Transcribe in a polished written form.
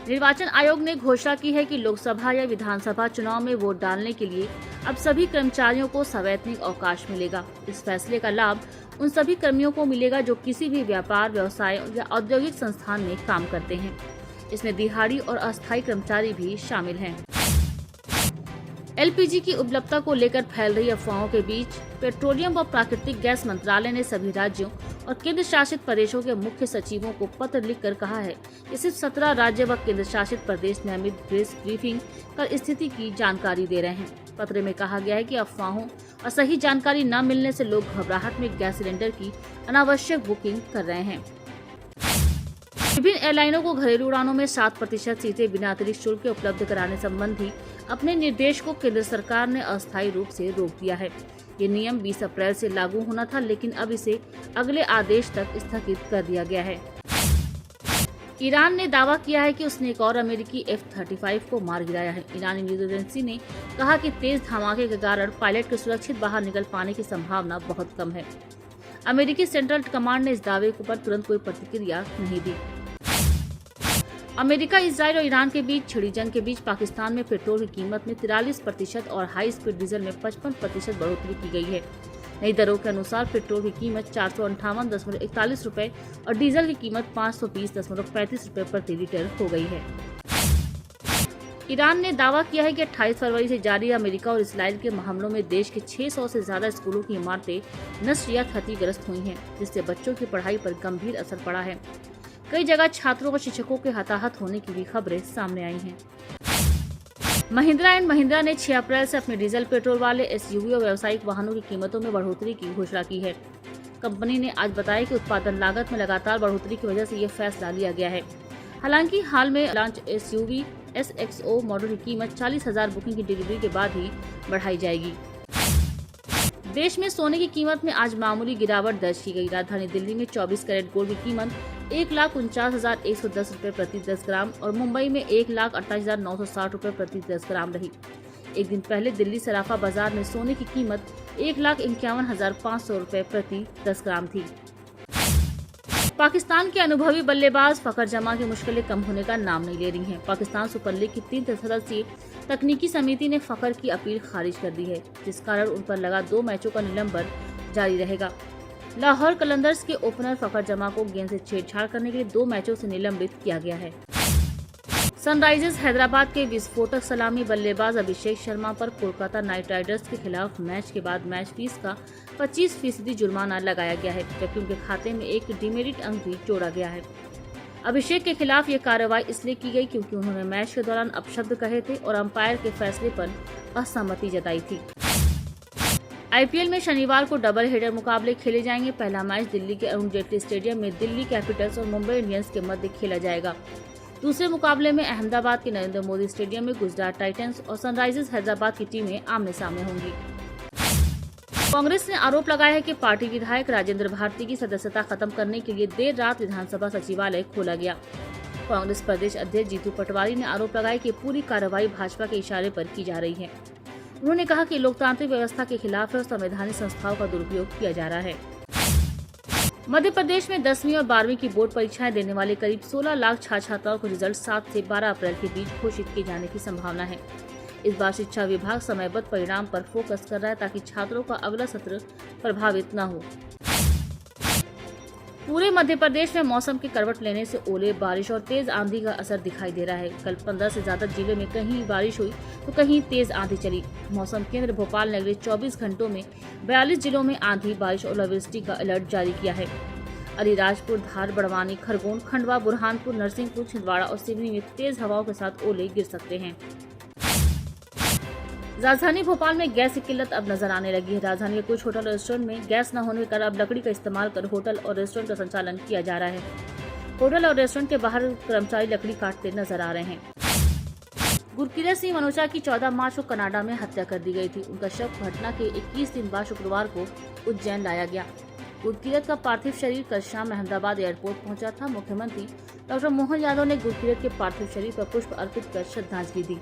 निर्वाचन आयोग ने घोषणा की है कि लोकसभा या विधानसभा चुनाव में वोट डालने के लिए अब सभी कर्मचारियों को सवैतनिक अवकाश मिलेगा। इस फैसले का लाभ उन सभी कर्मियों को मिलेगा जो किसी भी व्यापार, व्यवसाय या औद्योगिक संस्थान में काम करते हैं। इसमें दिहाड़ी और अस्थायी कर्मचारी भी शामिल हैं। एलपीजी की उपलब्धता को लेकर फैल रही अफवाहों के बीच पेट्रोलियम व प्राकृतिक गैस मंत्रालय ने सभी राज्यों और केंद्र शासित प्रदेशों के मुख्य सचिवों को पत्र लिखकर कहा है कि सिर्फ 17 राज्य व केंद्र शासित प्रदेश नियमित प्रेस ब्रीफिंग कर स्थिति की जानकारी दे रहे हैं। पत्र में कहा गया है कि अफवाहों और सही जानकारी न मिलने से लोग घबराहट में गैस सिलेंडर की अनावश्यक बुकिंग कर रहे हैं। विभिन्न एयरलाइनों को घरेलू उड़ानों में 7% सीटें बिना अतिरिक्त शुल्क के उपलब्ध कराने संबंधी अपने निर्देश को केंद्र सरकार ने अस्थायी रूप से रोक दिया है। ये नियम 20 अप्रैल से लागू होना था, लेकिन अब इसे अगले आदेश तक स्थगित कर दिया गया है। ईरान ने दावा किया है कि उसने एक और अमेरिकी F-35 को मार गिराया है। ईरानी न्यूज एजेंसी ने कहा कि तेज धमाके के कारण पायलट के सुरक्षित बाहर निकल पाने की संभावना बहुत कम है। अमेरिकी सेंट्रल कमांड ने इस दावे पर तुरंत कोई प्रतिक्रिया नहीं दी। अमेरिका, इजराइल और ईरान के बीच छिड़ी जंग के बीच पाकिस्तान में पेट्रोल की कीमत में 43% और हाई स्पीड डीजल में 55% बढ़ोतरी की गई है। नई दरों के अनुसार पेट्रोल की कीमत 458.41 रुपए और डीजल की कीमत 520.35 रुपए प्रति लीटर हो गई है। ईरान ने दावा किया है कि 28 फरवरी से जारी अमेरिका और इसराइल के हमलों में देश के 600 से ज्यादा स्कूलों की इमारतें नष्ट या क्षतिग्रस्त हुई हैं, जिससे बच्चों की पढ़ाई पर गंभीर असर पड़ा है। कई जगह छात्रों और शिक्षकों के हताहत होने की भी खबरें सामने आई हैं। महिंद्रा एंड महिंद्रा ने 6 अप्रैल से अपने डीजल पेट्रोल वाले एसयूवी और व्यावसायिक वाहनों की कीमतों में बढ़ोतरी की घोषणा की है। कंपनी ने आज बताया कि उत्पादन लागत में लगातार बढ़ोतरी की वजह से ये फैसला लिया गया है। हालांकि हाल में लॉन्च एसयूवी SXO मॉडल की कीमत 40,000 बुकिंग की डिलीवरी के बाद ही बढ़ाई जाएगी। देश में सोने की कीमत में आज मामूली गिरावट दर्ज की गई। राजधानी दिल्ली में 24 कैरेट गोल्ड की कीमत 1,49,110 रुपए प्रति 10 ग्राम और मुंबई में 1,28,960 रुपए प्रति 10 ग्राम रही। एक दिन पहले दिल्ली सराफा बाजार में सोने की कीमत 1,51,500 रुपए प्रति 10 ग्राम थी। पाकिस्तान के अनुभवी बल्लेबाज फखर जमा की मुश्किलें कम होने का नाम नहीं ले रही हैं। पाकिस्तान सुपर लीग की 3 सदस्यीय तकनीकी समिति ने फखर की अपील खारिज कर दी है, जिस कारण उन पर लगा 2 मैचों का निलंबन जारी रहेगा। लाहौर कलंदर्स के ओपनर फखर जमा को गेंद से छेड़छाड़ करने के लिए 2 मैचों से निलंबित किया गया है। सनराइजर्स हैदराबाद के विस्फोटक सलामी बल्लेबाज अभिषेक शर्मा पर कोलकाता नाइट राइडर्स के खिलाफ मैच के बाद मैच फीस का 25% जुर्माना लगाया गया है, जबकि उनके खाते में एक डिमेरिट अंक भी जोड़ा गया है। अभिषेक के खिलाफ ये कार्रवाई इसलिए की गई क्योंकि उन्होंने मैच के दौरान अपशब्द कहे थे और अंपायर के फैसले पर असहमति जताई थी। आईपीएल में शनिवार को डबल हेडर मुकाबले खेले जाएंगे। पहला मैच दिल्ली के अरुण जेटली स्टेडियम में दिल्ली कैपिटल्स और मुंबई इंडियंस के मध्य खेला जाएगा। दूसरे मुकाबले में अहमदाबाद के नरेंद्र मोदी स्टेडियम में गुजरात टाइटंस और सनराइजर्स हैदराबाद की टीमें आमने सामने होंगी। कांग्रेस ने आरोप लगाया है कि पार्टी विधायक राजेंद्र भारती की सदस्यता खत्म करने के लिए देर रात विधानसभा सचिवालय खोला गया। कांग्रेस प्रदेश अध्यक्ष जीतू पटवारी ने आरोप लगाया कि पूरी कार्रवाई भाजपा के इशारे पर की जा रही है। उन्होंने कहा कि लोकतांत्रिक व्यवस्था के खिलाफ है और संवैधानिक संस्थाओं का दुरुपयोग किया जा रहा है। मध्य प्रदेश में 10वीं और 12वीं की बोर्ड परीक्षाएं देने वाले करीब 16 लाख छात्र छात्राओं को रिजल्ट 7 से 12 अप्रैल के बीच घोषित किए जाने की संभावना है। इस बार शिक्षा विभाग समयबद्ध परिणाम पर फोकस कर रहा है ताकि छात्रों का अगला सत्र प्रभावित न हो। पूरे मध्य प्रदेश में मौसम की करवट लेने से ओले, बारिश और तेज आंधी का असर दिखाई दे रहा है। कल 15 से ज्यादा जिलों में कहीं बारिश हुई तो कहीं तेज आंधी चली। मौसम केंद्र भोपाल ने अगले 24 घंटों में 42 जिलों में आंधी, बारिश और ओलावृष्टि का अलर्ट जारी किया है। अलीराजपुर, धार, बड़वानी, खरगोन, खंडवा, बुरहानपुर, नरसिंहपुर, छिंदवाड़ा और सिवनी में तेज हवाओं के साथ ओले गिर सकते हैं। राजधानी भोपाल में गैस की किल्लत अब नजर आने लगी है। राजधानी के कुछ होटल और रेस्टोरेंट में गैस न होने के कारण अब लकड़ी का इस्तेमाल कर होटल और रेस्टोरेंट का संचालन किया जा रहा है। होटल और रेस्टोरेंट के बाहर कर्मचारी लकड़ी काटते नजर आ रहे हैं। गुरकीरत सिंह मनोचा की 14 मार्च को कनाडा में हत्या कर दी गई थी। उनका शव घटना के 21 दिन बाद शुक्रवार को उज्जैन लाया गया। गुरकीरत का पार्थिव शरीर कल शाम अहमदाबाद एयरपोर्ट पहुंचा था। मुख्यमंत्री डॉक्टर मोहन यादव ने गुरकीरत के पार्थिव शरीर पर पुष्प अर्पित कर श्रद्धांजलि दी।